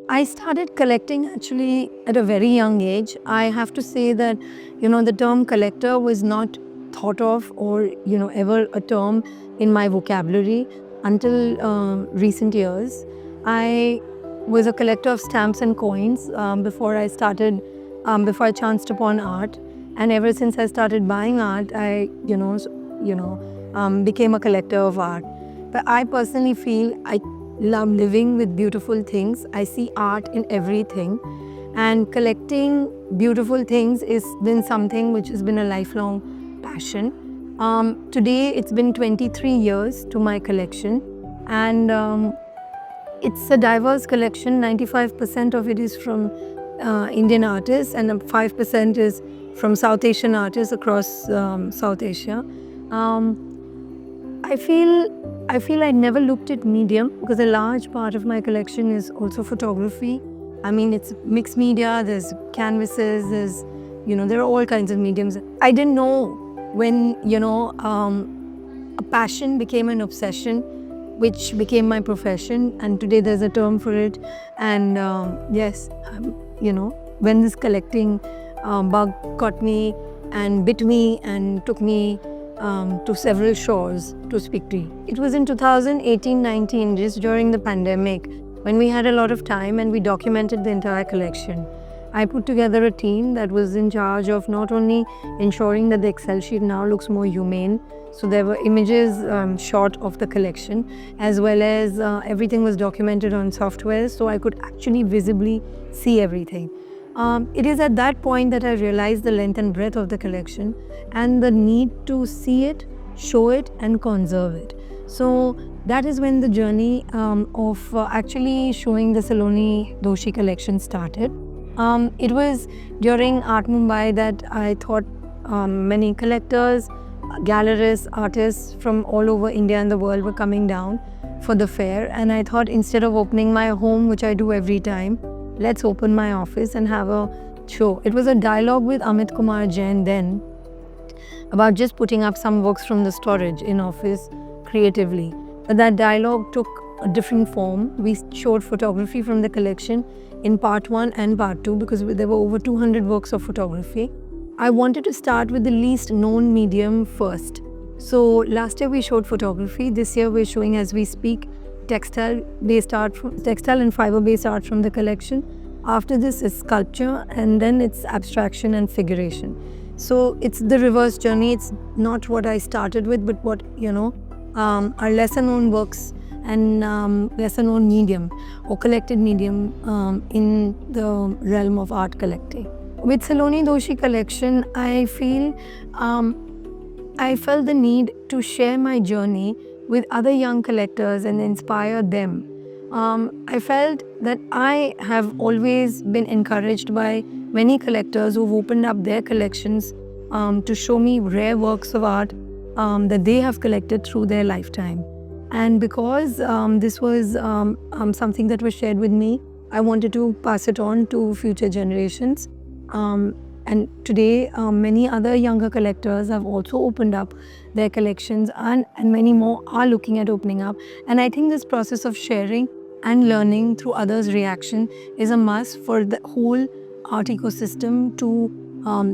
I started collecting actually at a very young age. I have to say that, the term collector was not thought of or, ever a term in my vocabulary until recent years. I was a collector of stamps and coins before I chanced upon art. And ever since I started buying art, I, became a collector of art. But I personally feel I love living with beautiful things. I see art in everything. And collecting beautiful things has been something which has been a lifelong passion. Today, it's been 23 years to my collection. And it's a diverse collection. 95% of it is from Indian artists, and 5% is from South Asian artists across South Asia. I feel I never looked at medium because a large part of my collection is also photography. I mean, it's mixed media. There's canvases. There are all kinds of mediums. I didn't know when a passion became an obsession, which became my profession, and today there's a term for it. And yes, when this collecting bug caught me and bit me and took me to several shores to speak to you. It was in 2018-19, just during the pandemic, when we had a lot of time and we documented the entire collection. I put together a team that was in charge of not only ensuring that the Excel sheet now looks more humane, so there were images shot of the collection, as well as everything was documented on software, so I could actually visibly see everything. It is at that point that I realized the length and breadth of the collection and the need to see it, show it, and conserve it. So that is when the journey of actually showing the Saloni Doshi collection started. It was during Art Mumbai that I thought many collectors, gallerists, artists from all over India and the world were coming down for the fair, and I thought instead of opening my home, which I do every time, let's open my office and have a show. It was a dialogue with Amit Kumar Jain then about just putting up some works from the storage in office creatively. But that dialogue took a different form. We showed photography from the collection in part 1 and part 2 because there were over 200 works of photography. I wanted to start with the least known medium first. So last year we showed photography. This year we're showing, as we speak, textile and fiber-based art from the collection. After this is sculpture, and then it's abstraction and figuration. So it's the reverse journey. It's not what I started with, but what are lesser known works and lesser known medium or collected medium in the realm of art collecting. With Saloni Doshi collection, I felt the need to share my journey with other young collectors and inspire them. I felt that I have always been encouraged by many collectors who've opened up their collections to show me rare works of art that they have collected through their lifetime. And because this was something that was shared with me, I wanted to pass it on to future generations. And today, many other younger collectors have also opened up their collections, and many more are looking at opening up. And I think this process of sharing and learning through others' reaction is a must for the whole art ecosystem to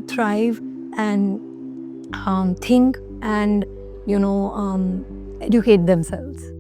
thrive and think and, educate themselves.